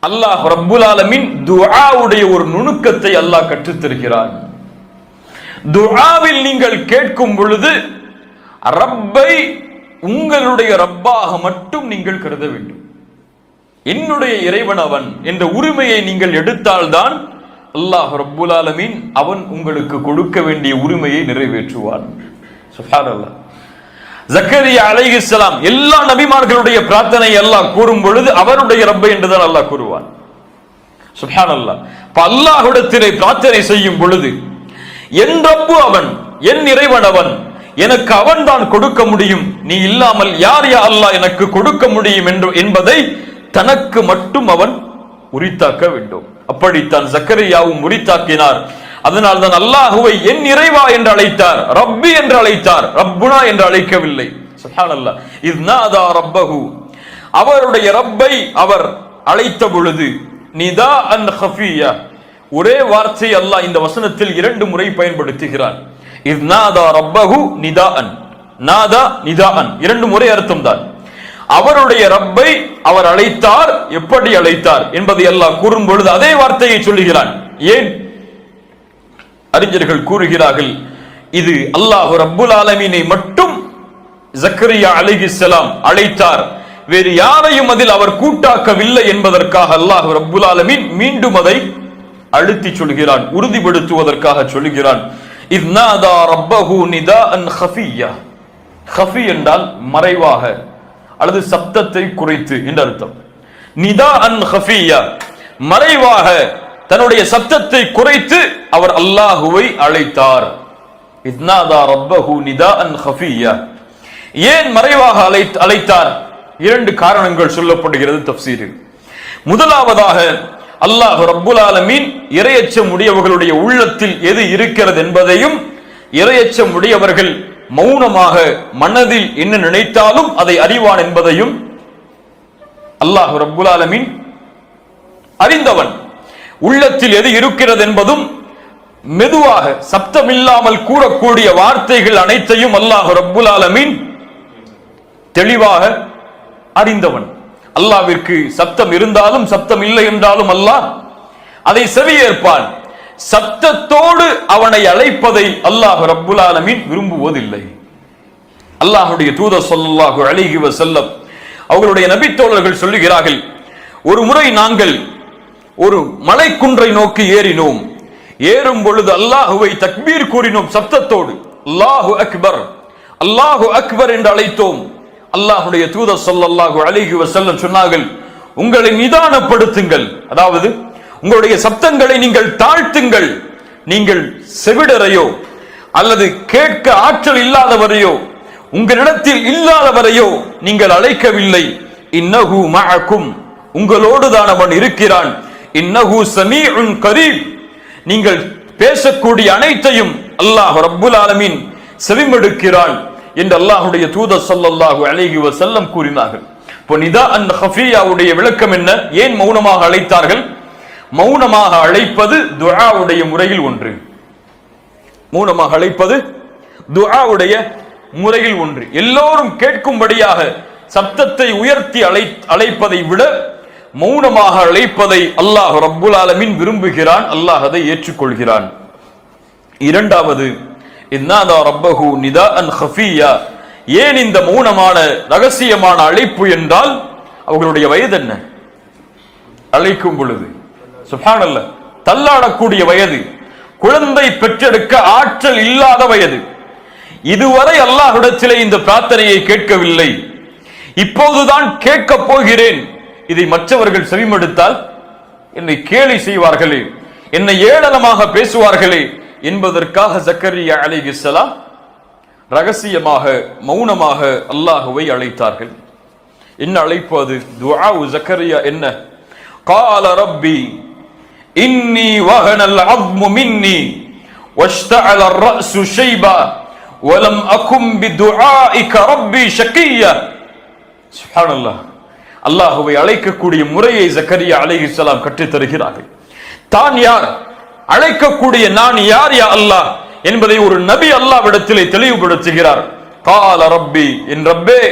அல்லாஹ் ரப்புல் ஆலமீன் துஆவுடைய ஒரு நுணுக்கத்தை அல்லாஹ் கற்றுத்தருகிறான். துஆவில் நீங்கள் கேட்கும் பொழுது ரப்பை உங்களுடைய ரப்பாக மட்டும் நீங்கள் கருத வேண்டும். என்னுடைய இறைவன் அவன் என்ற உரிமையை நீங்கள் எடுத்தால்தான் அல்லாஹ் ரப்புல் ஆலமீன் அவன் உங்களுக்கு கொடுக்க வேண்டிய உரிமையை நிறைவேற்றுவான். சுப்ஹானல்லாஹ். ஜக்கரியா அலைஹிஸ்ஸலாம் எல்லா நபிமார்களுடைய பிரார்த்தனை அல்லாஹ் கூறும் பொழுது அவருடைய ரப்பை என்றுதான் அல்லாஹ் கூறுவான். சுப்ஹானல்லாஹ். அல்லாஹ்விடத்திலே பிரார்த்தனை செய்யும் பொழுது என் ரப்பு அவன், என் இறைவன் அவன், எனக்கு அவன் தான் கொடுக்க முடியும், நீ இல்லாமல் யார் யா அல்லாஹ் எனக்கு கொடுக்க முடியும் என்பதை தனக்கு மட்டும் அவன் உரித்தாக்க வேண்டும். அப்படித்தான் ஜக்கரியாவும் உரித்தாக்கினார். அதனால் தான் அல்லாஹுவை என் இறைவா என்று அழைத்தார், ரப்பி என்று அழைத்தார், ரப்புனா என்று அழைக்கவில்லை. சுப்ஹானல்லாஹ். இஸ் நாதா ரப்பஹு, அவருடைய ரப்பை அவர் அழைத்த பொழுது நிதாஅன் கஃபியா, ஒரே வார்த்தை அல்லாஹ் இந்த வசனத்தில் 2 முறை பயன்படுத்துகிறான். இஸ் நாதா ரப்பஹு நிதாஅன், நாதா நிதாஅன் 2 முறை அர்த்தம் தான். அவருடைய ரப்பை அவர் அழைத்தார், எப்படி அழைத்தார் என்பதை அல்லாஹ் கூறும் பொழுது அதே வார்த்தையை சொல்லுகிறான். ஏன்? அறிஞர்கள் கூறுகிறார்கள், இது அல்லாஹ் ரப்புல் ஆலமீனை மட்டும் ஜக்கரியா அலைஹிஸ்ஸலாம் அழைத்தார், வேறு யாரையும் அதில் அவர் கூட்டாக்கவில்லை என்பதற்காக அல்லாஹ் ரப்புல் ஆலமீன் மீண்டும் அதை அழுத்தி சொல்கிறான், உறுதிப்படுத்துவதற்காக சொல்கிறான். இஸ் நாதா ரப்பஹு நிதாஅன் கஃபியா. கஃபி என்றால் மறைவாக அல்லது சப்தத்தை குறைத்து என்ற அர்த்தம். நிதாஅன் கஃபியா, மறைவாக தன்னுடைய சப்தத்தை குறைத்து அவர் அல்லாஹுவை அழைத்தார். இஸ் நாதா ரப்பஹு நிதாஅன் கஃபியா. ஏன் மறைவாக அழைத்தார்? 2 காரணங்கள் சொல்லப்படுகிறது தஃப்சீரில். முதலாவதாக அல்லாஹ் ரப்புல் ஆலமீன் இறையச்சம் உடையவர்களுடைய உள்ளத்தில் எது இருக்கிறது என்பதையும், இறையச்சம் உடையவர்கள் மௌனமாக மனதில் என்ன நினைத்தாலும் அதை அறிவான் என்பதையும் அல்லாஹ் ரப்புல் ஆலமீன் அறிந்தவன். உள்ளத்தில் எது இருக்கிறது என்பதும் மெதுவாக சப்தமில்லாமல் கூறக்கூடிய வார்த்தைகள் அனைத்தையும் அல்லாஹ் ரப்புல் ஆலமீன் தெளிவாக அறிந்தவன். அல்லாஹ்விற்கு சப்தம் இருந்தாலும் சப்தம் இல்லை என்றாலும் அல்லாஹ் அதை செவியேற்பான். சப்தத்தோடு அவனை அழைப்பதை அல்லாஹ் ரப்புல் ஆலமீன் விரும்புவதில்லை. அல்லாஹ்வுடைய தூதர் ஸல்லல்லாஹு அலைஹி வஸல்லம் அவர்களுடைய நபித்தோழர்கள் சொல்லுகிறார்கள், ஒரு முறை நாங்கள் ஒரு மலைக்குன்றை நோக்கி ஏறினோம். ஏறும் பொழுது அல்லாஹுவை தக்பீர் கூறினோம் சப்தத்தோடு. அல்லாஹு அக்பர், அல்லாஹு அக்பர் என்று அழைத்தோம். அல்லாஹ்வுடைய தூதர் ஸல்லல்லாஹு அலைஹி வஸல்லம் சொன்னார்கள், உங்களை நிதானப்படுத்துங்கள், அதாவது உங்களுடைய சப்தங்களை நீங்கள் தாழ்த்துங்கள். நீங்கள் செவிடரையோ அல்லது கேட்க ஆற்றல் இல்லாதவரையோ உங்களிடத்தில் இல்லாதவரையோ நீங்கள் அழைக்கவில்லை. இன்னஹு மஅக்கும், உங்களோடு தான் அவன் இருக்கிறான். இன்னஹு ஸமீஉன் கரீப், நீங்கள் பேசக்கூடிய அனைத்தையும் அல்லாஹ் ரப்புல் ஆலமீன் செவிமடுக்கிறான் என்று அல்லாஹ்வுடைய தூதர் ஸல்லல்லாஹு அலைஹி வஸல்லம் கூறினார்கள். இப்போ நிதாஅன் கஃபியாவுடைய விளக்கம் என்ன? ஏன் மௌனமாக அழைத்தார்கள்? மௌனமாக அழைப்பது துஆவுடைய முறையில் ஒன்று. மௌனமாக அழைப்பது துஆவுடைய முறையில் ஒன்று. எல்லோரும் கேட்கும்படியாக சப்தத்தை உயர்த்தி அழைப்பதை விட மௌனமாக அழைப்பதை அல்லாஹ் ரப்புல் ஆலமீன் விரும்புகிறான், அல்லாஹ் அதை ஏற்றுக்கொள்கிறான். இரண்டாவது, இன்னாதா ரப்பஹு நிதாஅன் கஃபியா. ஏன் இந்த மௌனமான ரகசியமான அழைப்பு என்றால், அவர்களுடைய வயது என்ன? அழைக்கும் பொழுது சுப்ஹானல்லாஹ், தள்ளாடக்கூடிய வயது, குழந்தை பெற்றெடுக்க ஆற்றல் இல்லாத வயது. இதுவரை அல்லாஹ்விடத்திலே இந்த பிரார்த்தனையை கேட்கவில்லை, இப்போதுதான் கேட்க போகிறேன். இதை மற்றவர்கள் செவிமடுத்தால் என்னை கேலி செய்வார்களே, என்னை ஏளனமாக பேசுவார்களே என்பதற்காக ஜக்கரியா அலைஹிஸ்ஸலாம் ரகசியமாக மௌனமாக அல்லாஹுவை அழைத்தார்கள். என்ன அழைப்பு அது? துஆ ஜக்கரியா என்ன? قال ربي إني وهن العظم مني واشتعل الرأس شيبا ولم أكن بدعائك ربي شقيا. سبحان الله. அல்லாஹுவை அழைக்கக்கூடிய முறையை ஜக்கரியா அலைஹிஸ்ஸலாம் கற்றுத் தருகிறார்கள். தான் யார், அழைக்கக்கூடிய நான் யார் யா அல்லாஹ் என்பதை ஒரு நபி அல்லாஹ்விடத்திலே தெளிவுபடுத்துகிறார். قال ربي, என் ரப்பே,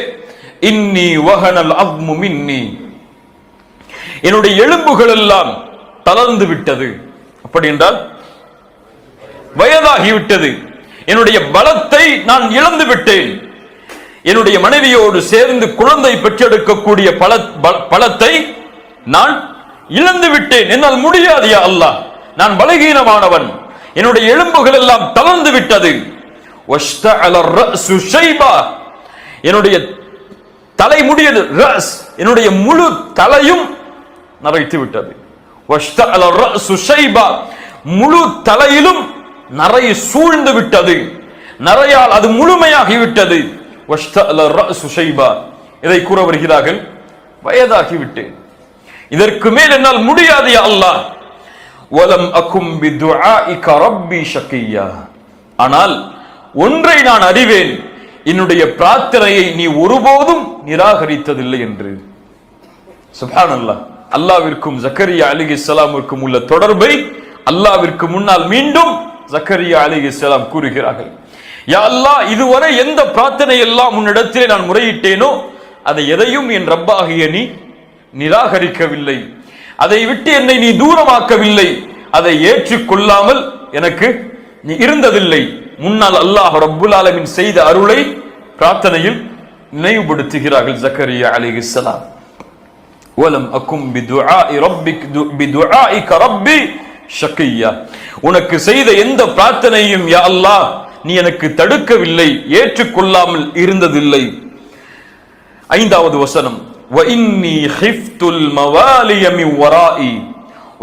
இன்னி வஹனல் அஸ்மு மின்னி, என்னுடைய எலும்புகள் எல்லாம் தளர்ந்து விட்டது. அப்படி என்றால் வயதாகிவிட்டது, என்னுடைய பலத்தை நான் இழந்து விட்டேன். என்னுடைய மனைவியோடு சேர்ந்து குழந்தை பெற்றெடுக்கக்கூடிய பலத்தை நான் இழந்து விட்டேன். என்னால் முடியாது யா அல்லாஹ், நான் பலகீனமானவன், என்னுடைய எலும்புகள் எல்லாம் தளர்ந்து விட்டது. என்னுடைய தலை முடியது, என்னுடைய முழு தலையும் நரைத்து விட்டது. முழு தலையிலும் நரை சூழ்ந்து விட்டது, நரையால் அது முழுமையாகிவிட்டது. இதை கூற வருகிறார்கள், வயதாகிவிட்டேன், இதற்கு மேல் என்னால் முடியாது யா அல்லாஹ். வலம் அகும் பிதுஆஇக ரப்பி ஷகியா. ஆனால் ஒன்றை நான் அறிவேன், என்னுடைய பிரார்த்தனையை நீ ஒருபோதும் நிராகரித்ததில்லை என்று. சுப்ஹானல்லாஹ். அல்லாஹ்விற்கும் ஜக்கரியா அலைஹிஸ்ஸலாமுக்கும் உள்ள தொடர்பை அல்லாஹ்விற்கு முன்னால் மீண்டும் ஜக்கரியா அலைஹிஸ்ஸலாம் கூறுகிறார்கள். யா அல்லாஹ், இதுவரை எந்த பிரார்த்தனை எல்லாம் உன்னிடத்திலே நான் முறையிட்டேனோ அதை எதையும் என் ரப்பாகிய நீ நிராகரிக்கவில்லை, அதை விட்டு என்னை நீ தூரமாக்கவில்லை, அதை ஏற்றுக்கொள்ளாமல் எனக்கு நீ இருந்ததில்லை. முன்னால் அல்லாஹ் ரப்புல் ஆலமீன் செய்த அருளை பிரார்த்தனையில் நினைவுபடுத்துகிறார்கள் ஜக்கரியா அலைஹிஸ்ஸலாம். வலம் அகும் பிதுஆஇக ரப்பி ஷகியா. உனக்கு செய்த எந்த பிரார்த்தனையும் யா அல்லாஹ் நீ எனக்கு தடுக்கவில்லை, ஏற்றுக்கொள்ளாமல் இருந்ததில்லை. 5வது வசனம், وَإِنِّي خِفْتُ الْمَوَالِيَ مِنْ وَرَائِي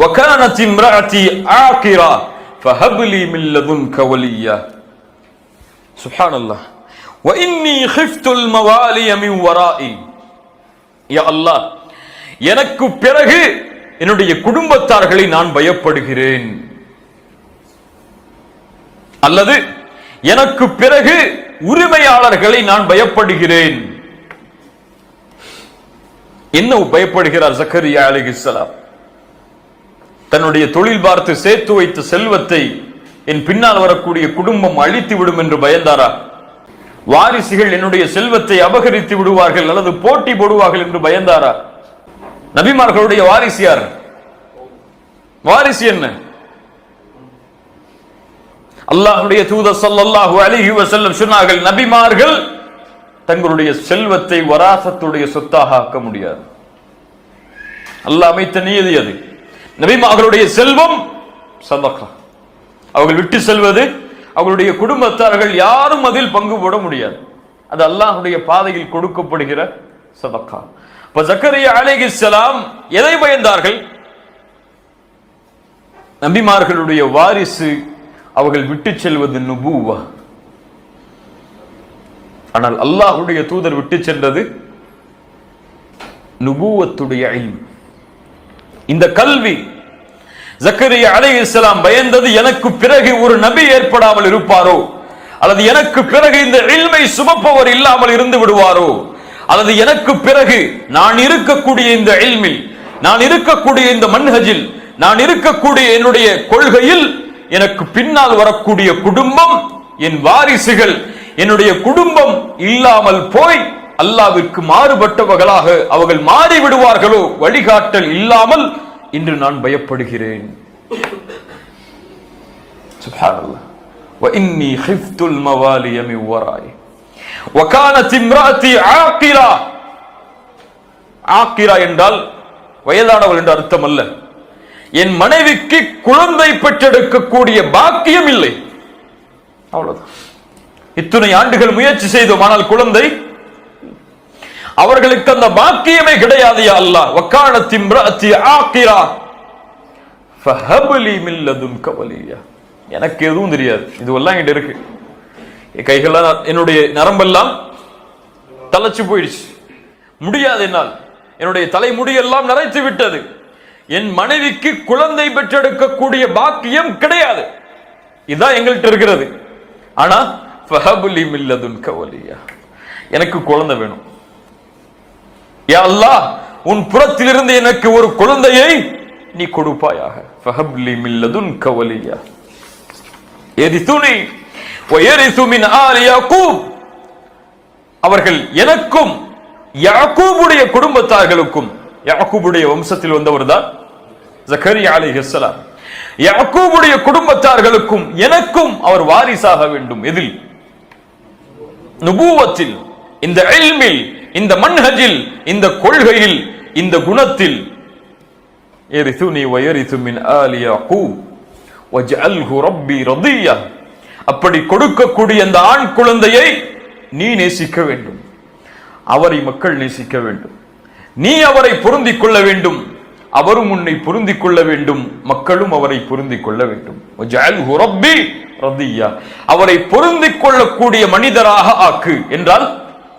وَكَانَتِ امْرَأَتِي عَاقِرًا فَهَبْ لِي مِنْ لَدُنْكَ وَلِيًّا. சுப்ஹானல்லாஹ். وَإِنِّي خِفْتُ الْمَوَالِيَ مِنْ وَرَائِي. யா அல்லாஹ், எனக்கு பிறகு என்னுடைய குடும்பத்தார்களை நான் பயப்படுகிறேன், அல்லது எனக்கு பிறகு உரிமையாளர்களை நான் பயப்படுகிறேன். என்ன பயப்படுகிறார் ஜக்கரியா அலைஹிஸ்ஸலாம்? தன்னுடைய தொழில் பார்த்து சேர்த்து வைத்த செல்வத்தை என் பின்னால் வரக்கூடிய குடும்பம் அழித்து விடும் என்று பயந்தாரா? வாரிசுகள் என்னுடைய செல்வத்தை அபகரித்து விடுவார்கள் அல்லது போட்டி போடுவார்கள் என்று பயந்தாரா? நபிமார்களுடைய வாரிசு யார்? வாரிசு என்ன? அல்லாஹ்வுடைய தூதர் ஸல்லல்லாஹு அலைஹி வஸல்லம் சொன்னார்கள், நபிமார்கள் தங்களுடைய செல்வத்தை வராசத்துடைய சொத்தாக ஆக்க முடியாது. அல்லாஹ் அமைத்த நியதி அது. நபிமார்களுடைய செல்வம் சதகா, அவர்கள் விட்டு செல்வது, அவர்களுடைய குடும்பத்தார்கள் யாரும் அதில் பங்கு போட முடியாது. அது அல்லாஹ்வுடைய பாதையில் கொடுக்கப்படுகிற சதகா. இப்ப ஜக்கரியா அலைஹிஸ்ஸலாம் எதை பயந்தார்கள்? நபிமார்களுடைய வாரிசு அவர்கள் விட்டு செல்வது நுபுவா. ஆனால் அல்லாஹ்வுடைய தூதர் விட்டு சென்றது நுபுவத்துடைய இல்ம், இந்த கல்வி. ஜக்கரியா அலைஹிஸ்ஸலாம் பயந்தது, எனக்கு பிறகு ஒரு நபி ஏற்படாமல் இருப்பாரோ, அல்லது எனக்கு பிறகு இந்த இல்மை சுமப்பவர் இல்லாமல் இருந்து விடுவாரோ, அல்லது எனக்கு பிறகு நான் இருக்கக்கூடிய இந்த இல்மில், நான் இருக்கக்கூடிய இந்த மன்ஹஜில், நான் இருக்கக்கூடிய என்னுடைய கொள்கையில் எனக்கு பின்னால் வரக்கூடிய குடும்பம், என் வாரிசுகள், என்னுடைய குடும்பம் இல்லாமல் போய் அல்லாஹ்விற்கு மாறுபட்டவர்களாக அவர்கள் மாறி விடுவார்களோ, வழிகாட்டல் இல்லாமல் இன்று நான் பயப்படுகிறேன். சுப்ஹானல்லாஹ். وَإِنِّي خِفْتُ الْمَوَالِيَ مِنْ وَرَائِي وَكَانَتِ امْرَأَتِي عَاقِرًا. ஆக்கிரா என்றால் வயதானவள் என்று அர்த்தம் அல்ல. என் மனைவிக்கு குழந்தை பெற்றெடுக்கக்கூடிய பாக்கியம் இல்லை, அவ்வளவுதான். இத்தனை ஆண்டுகள் முயற்சி செய்தோம், ஆனால் குழந்தை அவர்களுக்கு அந்த பாக்கியமே கிடையாது. யா அல்லாஹ், வகானத் இம்ராஅத்தி ஆகிரா ஃபஹப் லீ மின் லதுன்க வலியா. எனக்கு எதுவும் தெரியாது, இதுவெல்லாம் என்கிட்ட இருக்கு, கைகள்லாம் என்னுடைய நரம்பெல்லாம் தளச்சு போயிடுச்சு, முடியாது என்னால், என்னுடைய தலைமுடியெல்லாம் நரைத்து விட்டது, என் மனைவிக்கு குழந்தை பெற்றெடுக்கக்கூடிய பாக்கியம் கிடையாது, இதுதான் எங்கள்கிட்ட இருக்கிறது. ஆனா ஃபஹப் லீ மின் லதுன்க வலியா, எனக்கு குழந்தை வேணும். யா அல்லாஹ், உன் புறத்திலிருந்து எனக்கு ஒரு குழந்தையை நீ கொடுப்பாயாக. ஃபஹப் லீ மின் லதுன்க வலியா யரிதுனி வ யரிது மின் ஆலி யாக்கூப். அவர்கள் எனக்கும் யாக்கூபுடைய குடும்பத்தார்களுக்கும் யாக்கூபுடைய வம்சத்தில் வந்தவர் தான் ஜக்கரியா அலைஹிஸ்ஸலாம். யாக்கூபுடைய குடும்பத்தார்களுக்கும் எனக்கும் அவர் வாரிசாக வேண்டும். எதில்? நுபுவத்தில், இந்த இல்மில், இந்த மன்ஹஜில், இந்த கொள்கையில், இந்த குணத்தில். யரிசுனி வயரிசு மின் ஆலி யாக்கூப் வஜ்அல்ஹு ரப்பி ரதியா. அப்படி கொடுக்கக்கூடிய அந்த ஆண் குழந்தையை நீ நேசிக்க வேண்டும், அவரை மக்கள் நேசிக்க வேண்டும், நீ அவரை பொருந்திக் கொள்ள வேண்டும், அவரும் உன்னை பொருந்திக் கொள்ள வேண்டும், மக்களும் அவரை பொருந்திக் கொள்ள வேண்டும். வஜ்அல்ஹு ரப்பி ரதியா. அவரை பொருந்திக் கொள்ளக்கூடிய மனிதராக ஆக்கு என்றால்,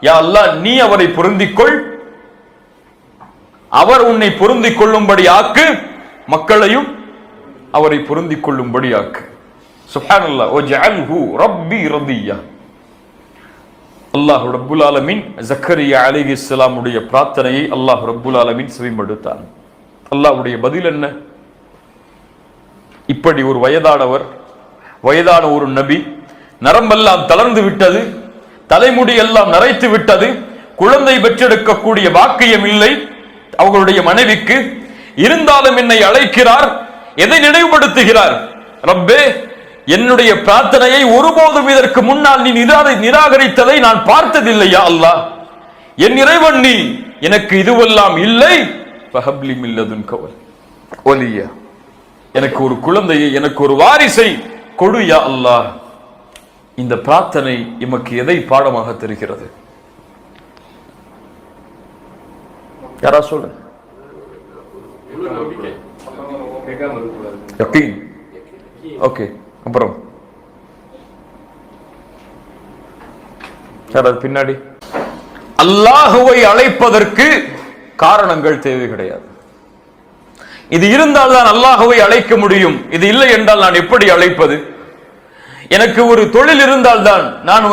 யா அல்லாஹ் நீ அவரை பொருந்திக் கொள், அவர் உன்னை பொருந்திக் கொள்ளும்படி ஆக்கு, மக்களையும் அவரை பொருந்திக் கொள்ளும்படி ஆக்கு. சுப்ஹானல்லாஹ். வஜ்அல்ஹு ரப்பி ரதியா. அல்லாஹ் ரப்புல் ஆலமீன் ஜக்கரியா அலைஹிஸ்ஸலாம் உடைய பிரார்த்தனையை அல்லாஹ் ரப்புல் ஆலமீன் செவிமடுத்தான். அல்லாஹ்வுடைய பதில் என்ன? இப்படி ஒரு வயதான ஒரு நபி, நரம்பெல்லாம் தளர்ந்து விட்டது, தலைமுடி எல்லாம் நரைத்து விட்டது, குழந்தை பெற்றெடுக்கக்கூடிய பாக்கியம் இல்லை அவர்களுடைய மனைவிக்கு. இருந்தாலும் என்னை அழைக்கிறார். எதை நினைவுபடுத்துகிறார்? ரப்பே, என்னுடைய பிரார்த்தனையை ஒருபோதும் இதற்கு முன்னால் நீ நிராகரித்ததை நான் பார்த்ததில்லையா அல்லாஹ். என் இறைவன் நீ, எனக்கு இதுவெல்லாம் இல்லை. ஃபஹப்லி மின் லதுன்க வலியா. எனக்கு ஒரு குழந்தையை, எனக்கு ஒரு வாரிசை கொடு யா அல்லாஹ். இந்த பிரார்த்தனை எமக்கு எதை பாடமாக தெரிகிறது? யாரா சொல்ல? யகீன். ஓகே, அப்புறம் பின்னாடி அல்லாஹுவை அழைப்பதற்கு காரணங்கள் தேவை கிடையாது. இது இருந்தால் தான் அல்லாஹுவை அழைக்க முடியும். இது இல்லை என்றால் நான் எப்படி அழைப்பது? எனக்கு ஒரு தொழில் இருந்தால் தான் நான்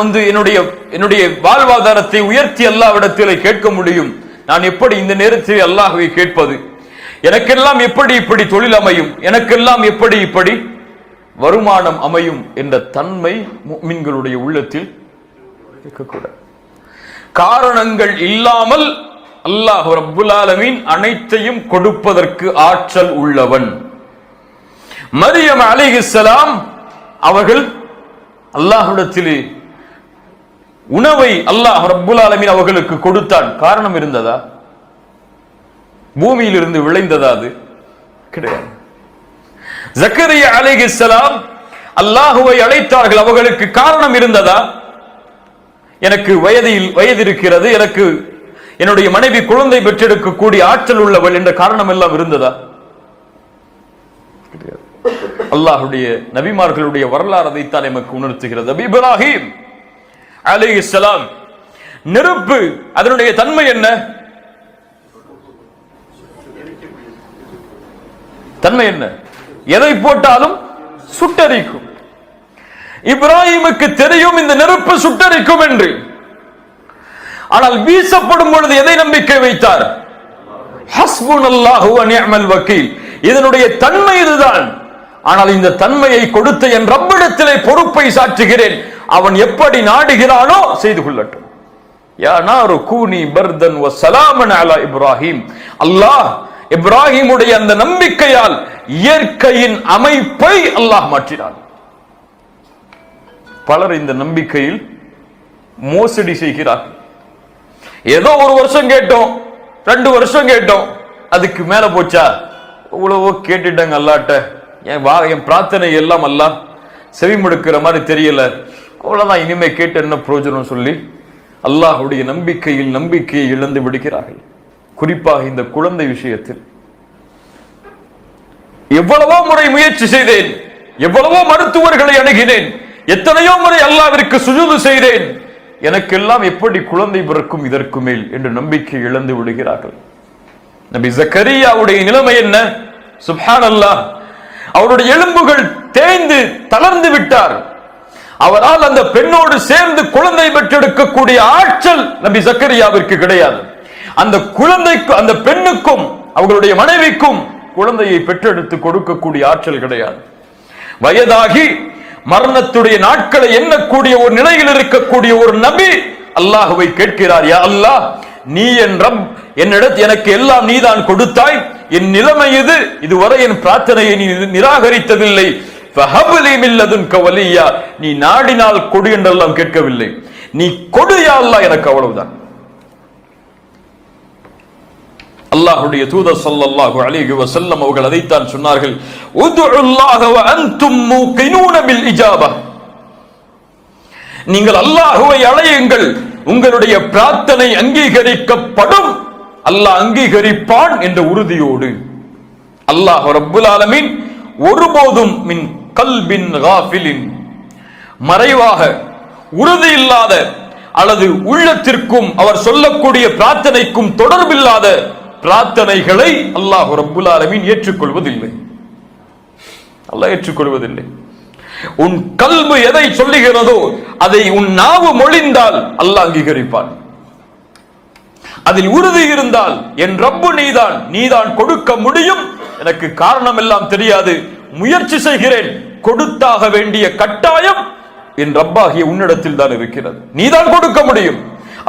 என்னுடைய வாழ்வாதாரத்தை உயர்த்தி அல்லாஹ்விடத்திலே கேட்க முடியும். நான் எப்படி இந்த நேரத்தில் அல்லாஹ்வை கேட்பது? எனக்கெல்லாம் எப்படி இப்படி தொழில் அமையும்? எனக்கெல்லாம் எப்படி இப்படி வருமானம் அமையும் என்ற தன்மை முஃமின்களுடைய உள்ளத்தில் இருக்கக்கூடாது. காரணங்கள் இல்லாமல் அல்லாஹ் ரப்புல் ஆலமீன் அனைத்தையும் கொடுப்பதற்கு ஆற்றல் உள்ளவன். மரியம் அலைஹிஸ்ஸலாம் அவர்கள் அல்லாஹ்விடத்திலே உணவை அல்லாஹ் ரப்புல் ஆலமீன் அவர்களுக்கு கொடுத்தான். காரணம் இருந்ததா? பூமியிலிருந்து விளைந்ததா? அது கிடையாது. ஜக்கரியா அலைஹிஸ்ஸலாம் அல்லாஹுவை அழைத்தார்கள். அவர்களுக்கு காரணம் இருந்ததா? எனக்கு வயது இருக்கிறது, எனக்கு என்னுடைய மனைவி குழந்தை பெற்றெடுக்கக்கூடிய ஆற்றல் உள்ளவள் என்ற காரணம் எல்லாம் இருந்ததா? அல்லாஹுடைய நபிமார்களுடைய வரலாறு அதைத்தான் நமக்கு உணர்த்துகிறது. நபி இப்ராஹிம் அலைஹிஸ்ஸலாம், நெருப்பு அதனுடைய தன்மை என்ன? தன்மை என்ன? எதை போட்டாலும் சுட்டரிக்கும். இப்ராஹிமுக்கு தெரியும் இந்த நெருப்பு சுட்டரிக்கும் என்று. ஆனால் வீசப்படும் பொழுது எதை நம்பிக்கை வைத்தார்? ஹஸ்புனல்லாஹு வ நிஅமல் வக்கீல். இதனுடைய தன்மை இதுதான். ஆனால் இந்த தன்மையை கொடுத்த என் ரப்பிடத்திலே பொறுப்பை சாற்றுகிறேன். அவன் எப்படி நாடுகிறானோ செய்து கொள்ளட்டும். யா நாரு கூனி பர்தன் வ ஸலாமன் அலா இப்ராஹிம். அல்லாஹ் இப்ராஹிமுடைய அந்த நம்பிக்கையால் இயற்கையின் அமைப்பை அல்லாஹ் மாற்றினான். பலர் இந்த நம்பிக்கையில் மோசடி செய்கிறார்கள். ஏதோ ஒரு வருஷம் கேட்டோம், 2 வருஷம் கேட்டோம், அதுக்கு மேல போச்சா? இவ்வளவோ கேட்டுட்டாங்க அல்லாட்ட, என் பிரார்த்தனை எல்லாம் அல்லாஹ் செவிமடுக்கிற மாதிரி தெரியல, அவ்வளவுதான், இனிமே கேட்டு என்ன பிரயோஜனம் சொல்லி அல்லாஹுடைய நம்பிக்கையை இழந்து விடுகிறார்கள். குறிப்பாக இந்த குழந்தை விஷயத்தில் எவ்வளவோ முறை முயற்சி செய்தேன், எவ்வளவோ மருத்துவர்களை அணுகினேன், எத்தனையோ முறை அல்லாஹ்விற்கு சுஜூது செய்தேன், எனக்கெல்லாம் எப்படி குழந்தை பிறக்கும் இதற்கு மேல் என்று நம்பிக்கை இழந்து விடுகிறார்கள். நபி ஜக்கரியாவுடைய நிலைமை என்ன? சுப்ஹானல்லாஹ், அவருடைய எலும்புகள் தேய்ந்து தளர்ந்து விட்டார். அவரால் அந்த பெண்ணோடு சேர்ந்து குழந்தை பெற்றெடுக்கக்கூடிய ஆற்றல் நபி ஜக்கரியாவிற்கு கிடையாது. அந்த குழந்தைக்கு, அந்த பெண்ணுக்கும் அவர்களுடைய மனைவிக்கும் குழந்தையை பெற்றெடுத்து கொடுக்கக்கூடிய ஆற்றல் கிடையாது. வயதாகி மரணத்துடைய நாட்களை எண்ணக்கூடிய ஒரு நிலையில் இருக்கக்கூடிய ஒரு நபி அல்லாஹுவை கேட்கிறார், யா அல்லாஹ் நீ என் ரப், எனக்கு எல்லாம் நீதான் கொடுத்தாய், என் நிலைமை இது, இதுவரை என் பிரார்த்தனையை நீ நிராகரித்ததில்லை. ஃபஹப்லி மின் லதுன்க வலியா, நீ நாடினால் கொடு என்றெல்லாம் கேட்கவில்லை, நீ கொடு யா அல்லாஹ், எனக்கு அவ்வளவுதான். அல்லாஹ்வுடைய தூதர் ஸல்லல்லாஹு அலைஹி வஸல்லம் அவர்கள் அதைத்தான் சொன்னார்கள், உதுல்லாஹ வ அன்தும் மூகினூன பில் இஜாபா, நீங்கள் அல்லாஹ்வை அழையுங்கள், உங்களுடைய பிரார்த்தனை அங்கீகரிக்கப்படும், அல்லாஹ் அங்கீகரிப்பான் என்ற உறுதியோடு. அல்லாஹ் ரப்புல் ஆலமீன் ஒருபோதும் மின் கல்பின் காஃபிலின், மறைவாக உறுதி இல்லாத அல்லது உள்ளத்திற்கும் அவர் சொல்லக்கூடிய பிரார்த்தனைக்கும் தொடர்பில்லாத பிரார்த்தனைகளை அல்லாஹ் ரப்புல் ஆலமீன் ஏற்றுக்கொள்வதில்லை. அல்லாஹ் ஏற்றுக்கொள்வதில்லை. உன் கல்பு எதை சொல்லுகிறதோ அதை உன் நாவு மொழிந்தால் அல்லாஹ் அங்கீகரிப்பான். அதில் உறுதி இருந்தால் என் ரப்பு நீதான், நீதான் கொடுக்க முடியும், எனக்கு காரணம் எல்லாம் தெரியாது, முயற்சி செய்கிறேன், கொடுத்தாக வேண்டிய கட்டாயம் என் ரப்பாகிய உன்னிடத்தில் தான் இருக்கிறது, நீதான் கொடுக்க முடியும்.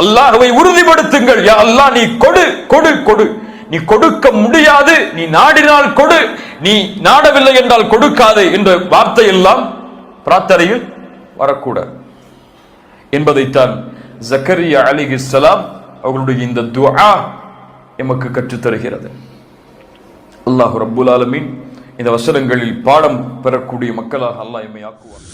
அல்லாஹ்வை உறுதிப்படுத்துங்கள், யா அல்லாஹ் நீ கொடு கொடு கொடு, நீ கொடுக்க முடியாது, நீ நாடினால் கொடு, நீ நாடவில்லை என்றால் கொடுக்காதே என்ற வார்த்தை எல்லாம் பிரார்த்தனையில் வரக்கூடாது என்பதைத்தான் ஜக்கரியா அலைஹிஸ்ஸலாம் அவர்களுடைய இந்த துஆ எமக்கு கற்றுத் தருகிறது. அல்லாஹ் ரப்புல் ஆலமீன் இந்த வசனங்களில் பாடம் பெறக்கூடிய மக்களாக அல்லாஹ் எம்மை ஆக்குவார்.